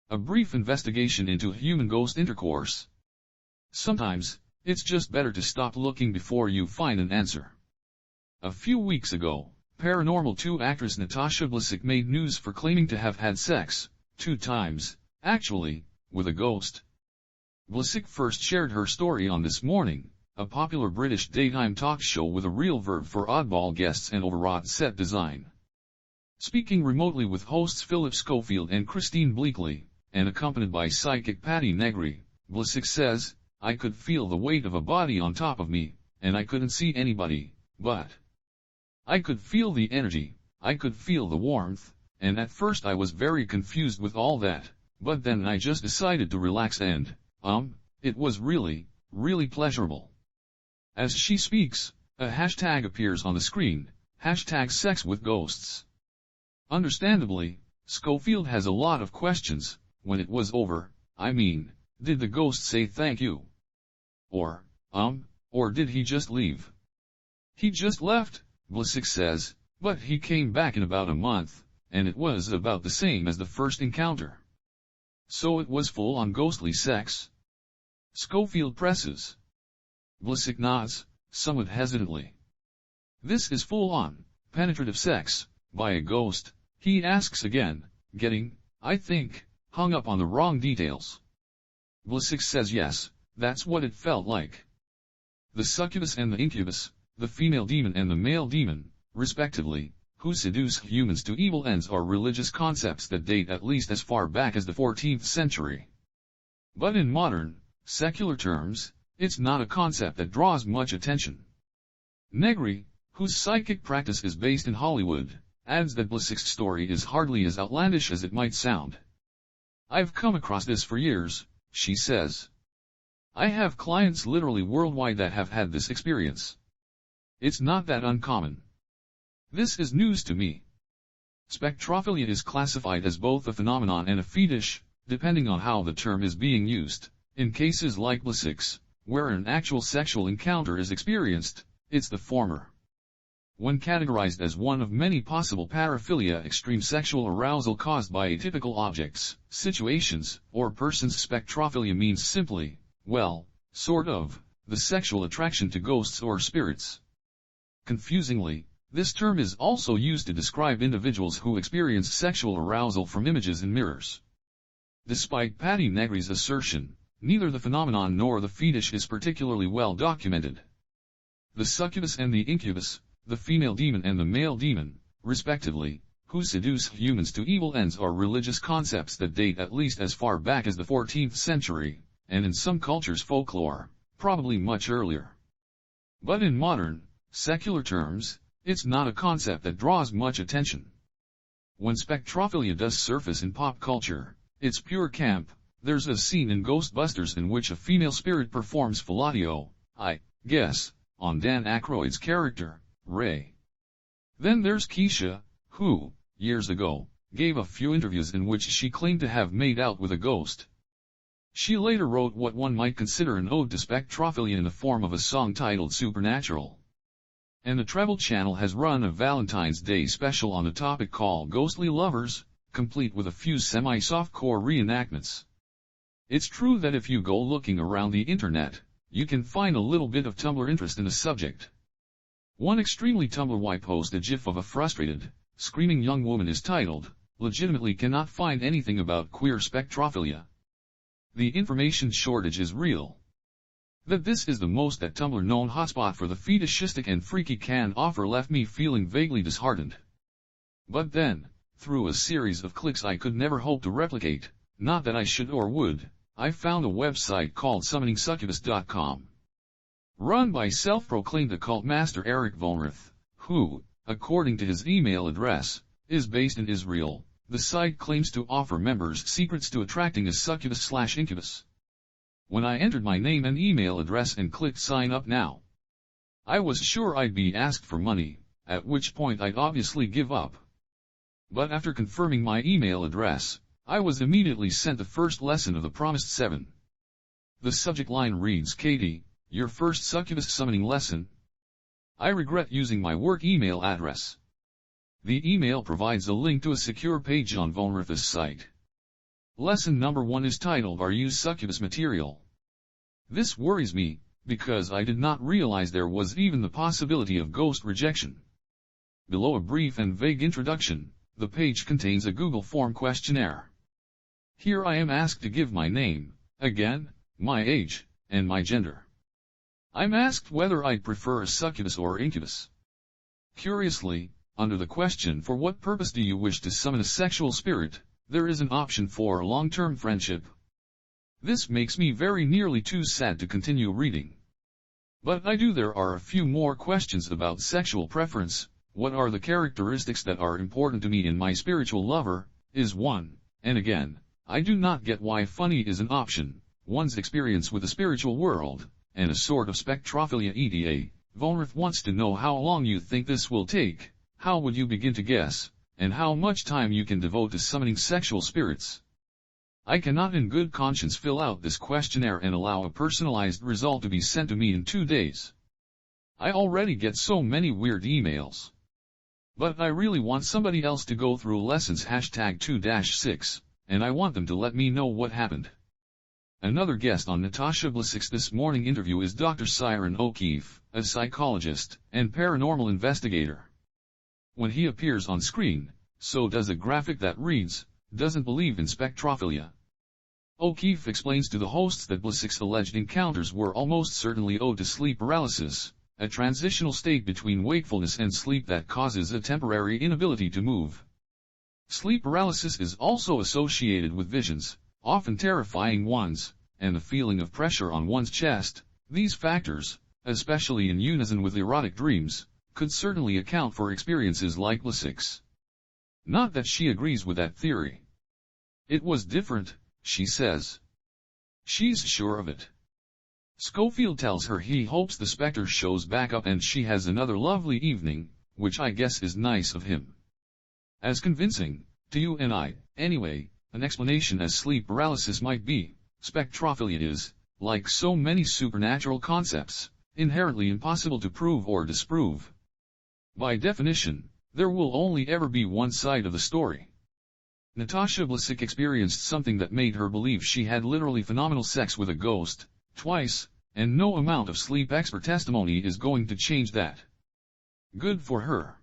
A brief investigation into human-ghost intercourse. Sometimes, it's just better to stop looking before you find an answer. A few weeks ago, Paranormal 2 actress Natasha Blesick made news for claiming to have had sex, 2 times, actually, with a ghost. Blesick first shared her story on This Morning, a popular British daytime talk show with a real verve for oddball guests and overwrought set design. Speaking remotely with hosts Philip Schofield and Christine Bleakley, and accompanied by psychic Patti Negri, Blesick says, "I could feel the weight of a body on top of me, and I couldn't see anybody, but I could feel the energy, I could feel the warmth, and at first I was very confused with all that, but then I just decided to relax and, it was really, really pleasurable." As she speaks, a hashtag appears on the screen, #SexWithGhosts. Understandably, Schofield has a lot of questions. When it was over, I mean, did the ghost say thank you? Or did he just leave? He just left, Blesick says, but he came back in about a month, and it was about the same as the first encounter. So it was full-on ghostly sex? Schofield presses. Blesick nods, somewhat hesitantly. This is full-on, penetrative sex, by a ghost, he asks again, getting, I think, hung up on the wrong details. Blesick says yes, that's what it felt like. The succubus and the incubus, the female demon and the male demon, respectively, who seduce humans to evil ends are religious concepts that date at least as far back as the 14th century. But in modern, secular terms, it's not a concept that draws much attention. Negri, whose psychic practice is based in Hollywood, adds that Blesick's story is hardly as outlandish as it might sound. I've come across this for years, she says. I have clients literally worldwide that have had this experience. It's not that uncommon. This is news to me. Spectrophilia is classified as both a phenomenon and a fetish, depending on how the term is being used. In cases like Blesick's, where an actual sexual encounter is experienced, it's the former. When categorized as one of many possible paraphilia, extreme sexual arousal caused by atypical objects, situations, or persons, spectrophilia means simply, well, sort of, the sexual attraction to ghosts or spirits. Confusingly, this term is also used to describe individuals who experience sexual arousal from images in mirrors. Despite Patti Negri's assertion, neither the phenomenon nor the fetish is particularly well documented. The succubus and the incubus, the female demon and the male demon, respectively, who seduce humans to evil ends are religious concepts that date at least as far back as the 14th century, and in some cultures folklore, probably much earlier. But in modern, secular terms, it's not a concept that draws much attention. When spectrophilia does surface in pop culture, it's pure camp. There's a scene in Ghostbusters in which a female spirit performs fellatio, I guess, on Dan Aykroyd's character, Ray. Then there's Keisha, who, years ago, gave a few interviews in which she claimed to have made out with a ghost. She later wrote what one might consider an ode to spectrophilia in the form of a song titled Supernatural. And the Treble Channel has run a Valentine's Day special on the topic called Ghostly Lovers, complete with a few semi-softcore reenactments. It's true that if you go looking around the internet, you can find a little bit of Tumblr interest in the subject. One extremely Tumblr-wide post, a gif of a frustrated, screaming young woman, is titled, "Legitimately cannot find anything about queer spectrophilia." The information shortage is real. That this is the most that Tumblr known hotspot for the fetishistic and freaky can offer left me feeling vaguely disheartened. But then, through a series of clicks I could never hope to replicate, not that I should or would, I found a website called summoningsuccubus.com. Run by self-proclaimed occult master Eric Volrath, who, according to his email address, is based in Israel. The site claims to offer members secrets to attracting a succubus/incubus. When I entered my name and email address and clicked sign up now, I was sure I'd be asked for money, at which point I'd obviously give up. But after confirming my email address, I was immediately sent the first lesson of the promised 7. The subject line reads, "Katie, your first succubus summoning lesson. I regret using my work email address." The email provides a link to a secure page on Volrath's site. Lesson number 1 is titled Are You Succubus Material? This worries me, because I did not realize there was even the possibility of ghost rejection. Below a brief and vague introduction, the page contains a Google form questionnaire. Here I am asked to give my name, again, my age, and my gender. I'm asked whether I'd prefer a succubus or incubus. Curiously, under the question for what purpose do you wish to summon a sexual spirit, there is an option for long-term friendship. This makes me very nearly too sad to continue reading. But there are a few more questions about sexual preference. What are the characteristics that are important to me in my spiritual lover, is one, and again, I do not get why funny is an option, one's experience with the spiritual world, and a sort of spectrophilia eta. Vonrath wants to know how long you think this will take, how would you begin to guess, and how much time you can devote to summoning sexual spirits. I cannot in good conscience fill out this questionnaire and allow a personalized result to be sent to me in 2 days. I already get so many weird emails. But I really want somebody else to go through lessons #2-6, and I want them to let me know what happened. Another guest on Natasha Blasic's This Morning interview is Dr. Cyron O'Keefe, a psychologist and paranormal investigator. When he appears on screen, so does a graphic that reads, "Doesn't believe in spectrophilia." O'Keefe explains to the hosts that Blasic's alleged encounters were almost certainly owed to sleep paralysis, a transitional state between wakefulness and sleep that causes a temporary inability to move. Sleep paralysis is also associated with visions, often terrifying ones, and the feeling of pressure on one's chest. These factors, especially in unison with erotic dreams, could certainly account for experiences like Blasic's. Not that she agrees with that theory. It was different, she says. She's sure of it. Schofield tells her he hopes the specter shows back up and she has another lovely evening, which I guess is nice of him. As convincing, to you and I, anyway, an explanation as sleep paralysis might be, spectrophilia is, like so many supernatural concepts, inherently impossible to prove or disprove. By definition, there will only ever be one side of the story. Natasha Blasic experienced something that made her believe she had literally phenomenal sex with a ghost, twice, and no amount of sleep expert testimony is going to change that. Good for her.